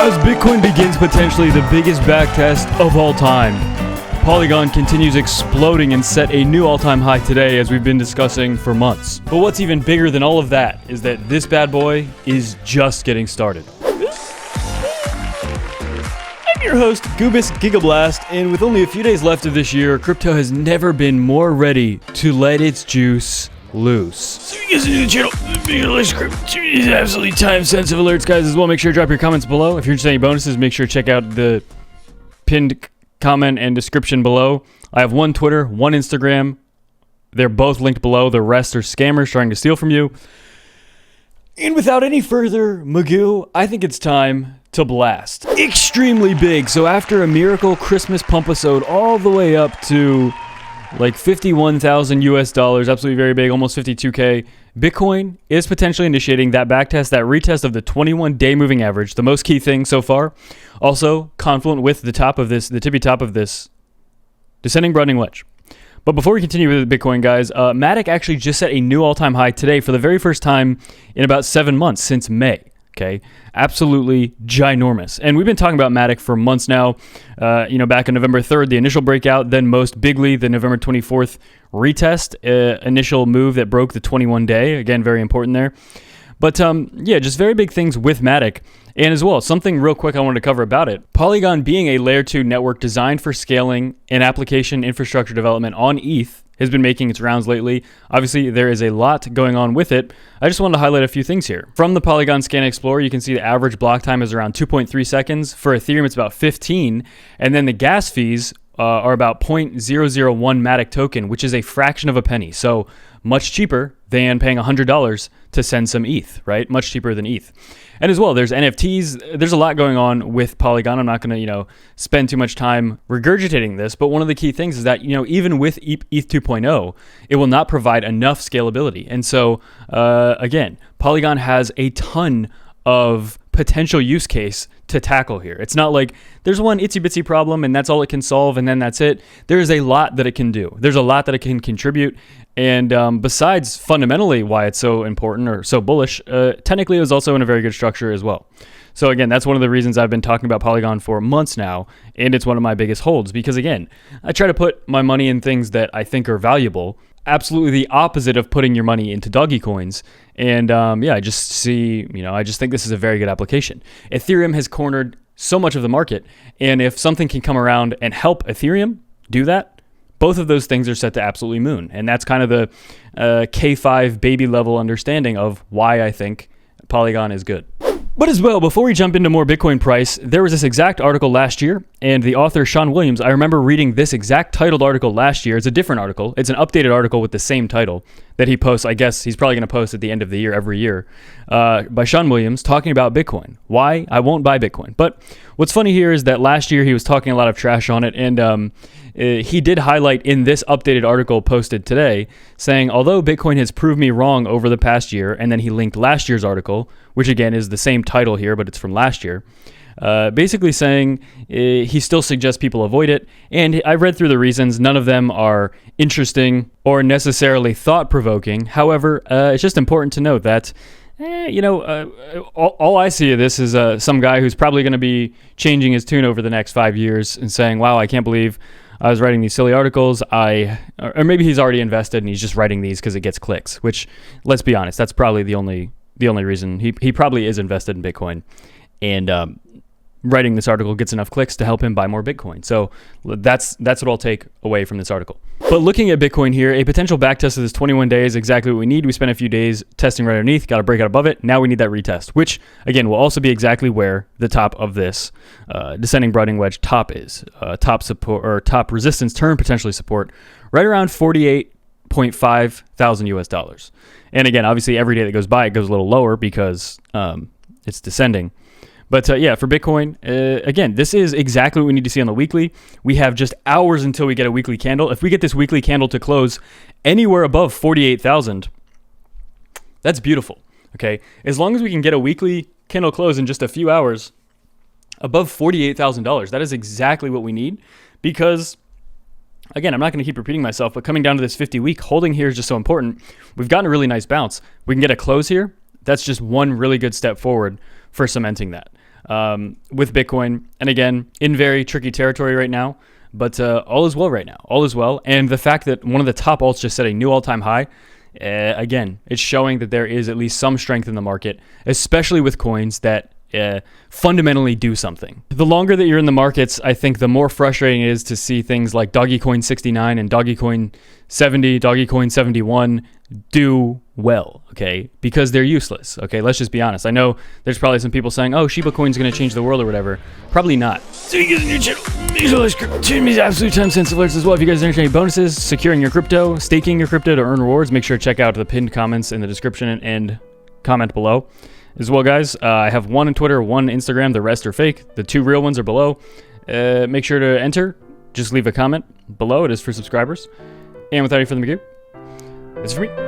As Bitcoin begins potentially the biggest backtest of all time, Polygon continues exploding and set a new all-time high today, as we've been discussing for months. But what's even bigger than all of that is that this bad boy is just getting started. I'm your host, Goobus Gigablast, and with only a few days left of this year, crypto has never been more ready to let its juice loose. So if you guys are new to the channel, BULLISH crypto is absolutely time-sensitive alerts, guys, as well. Make sure to drop your comments below. If you're interested in any bonuses, make sure to check out the pinned comment and description below. I have one Twitter, one Instagram. They're both linked below. The rest are scammers trying to steal from you. And without any further magoo, I think it's time to blast. Extremely big. So after a miracle Christmas pump-episode all the way up to like 51,000 US dollars, absolutely very big, almost 52K, Bitcoin is potentially initiating that backtest, that retest of the 21-day moving average, the most key thing so far. Also, confluent with the top of this, the tippy top of this descending broadening wedge. But before we continue with Bitcoin, guys, Matic actually just set a new all-time high today for the very first time in about 7 months, since May. Okay, absolutely ginormous. And we've been talking about Matic for months now. Back on November 3rd, the initial breakout, then most bigly, the November 24th retest, initial move that broke the 21-day. Again, very important there. But just very big things with Matic. And as well, something real quick I wanted to cover about it. Polygon being a layer 2 network designed for scaling and application infrastructure development on ETH has been making its rounds lately. Obviously, there is a lot going on with it. I just wanted to highlight a few things here. From the Polygon Scan Explorer, you can see the average block time is around 2.3 seconds. For Ethereum, it's about 15. And then the gas fees are about 0.001 Matic token, which is a fraction of a penny. So much cheaper than paying $100 to send some ETH, right? Much cheaper than ETH. And as well, there's NFTs. There's a lot going on with Polygon. I'm not going to, spend too much time regurgitating this, but one of the key things is that, even with ETH 2.0, it will not provide enough scalability. And so, again, Polygon has a ton of potential use case to tackle here. It's not like there's one itsy bitsy problem and that's all it can solve and then that's it. There's a lot that it can do. There's a lot that it can contribute. And besides fundamentally why it's so important or so bullish, technically it was also in a very good structure as well. So again, that's one of the reasons I've been talking about Polygon for months now, and it's one of my biggest holds because again, I try to put my money in things that I think are valuable. Absolutely the opposite of putting your money into doggy coins. And I just see, I just think this is a very good application. Ethereum has cornered so much of the market. And if something can come around and help Ethereum do that, both of those things are set to absolutely moon. And that's kind of the K5 baby level understanding of why I think Polygon is good. But as well, before we jump into more Bitcoin price, there was this exact article last year, and the author, Sean Williams, I remember reading this exact titled article last year. It's a different article. It's an updated article with the same title that he posts. I guess he's probably going to post at the end of the year, every year, by Sean Williams, talking about Bitcoin. Why I won't buy Bitcoin. But what's funny here is that last year he was talking a lot of trash on it, and he did highlight in this updated article posted today, saying, although Bitcoin has proved me wrong over the past year, and then he linked last year's article, which again is the same title here, but it's from last year, basically saying he still suggests people avoid it. And I read through the reasons. None of them are interesting or necessarily thought-provoking. However, it's just important to note that all I see of this is some guy who's probably going to be changing his tune over the next 5 years and saying, wow, I can't believe I was writing these silly articles. Or maybe he's already invested and he's just writing these because it gets clicks, which, let's be honest, that's probably the only reason. He probably is invested in Bitcoin, and writing this article gets enough clicks to help him buy more Bitcoin. So that's what I'll take away from this article. But looking at Bitcoin here, a potential backtest of this 21 days is exactly what we need. We spent a few days testing right underneath, got to break out above it. Now we need that retest, which again will also be exactly where the top of this descending broadening wedge top is. Top support or top resistance turn potentially support right around 48.5 thousand US dollars. And again, obviously every day that goes by, it goes a little lower because it's descending. But for Bitcoin, again, this is exactly what we need to see on the weekly. We have just hours until we get a weekly candle. If we get this weekly candle to close anywhere above 48,000, that's beautiful, okay? As long as we can get a weekly candle close in just a few hours above $48,000, that is exactly what we need because, again, I'm not going to keep repeating myself, but coming down to this 50-week, holding here is just so important. We've gotten a really nice bounce. We can get a close here. That's just one really good step forward for cementing that. with Bitcoin. And again, in very tricky territory right now, but all is well right now. All is well. And the fact that one of the top alts just set a new all-time high, again, it's showing that there is at least some strength in the market, especially with coins that fundamentally do something. The longer that you're in the markets, I think the more frustrating it is to see things like Dogecoin 69 and Dogecoin 70, Dogecoin 71 do well, okay? Because they're useless, okay? Let's just be honest. I know there's probably some people saying, oh, Shiba Coin's going to change the world or whatever. Probably not. So you guys are new channel. Make sure to subscribe to these absolute time-sensitive alerts as well. If you guys are interested in bonuses, securing your crypto, staking your crypto to earn rewards, make sure to check out the pinned comments in the description and comment below. As well, guys, I have one on Twitter, one Instagram. The rest are fake. The 2 real ones are below. Make sure to enter. Just leave a comment below. It is for subscribers. And without any further ado, that's it for me.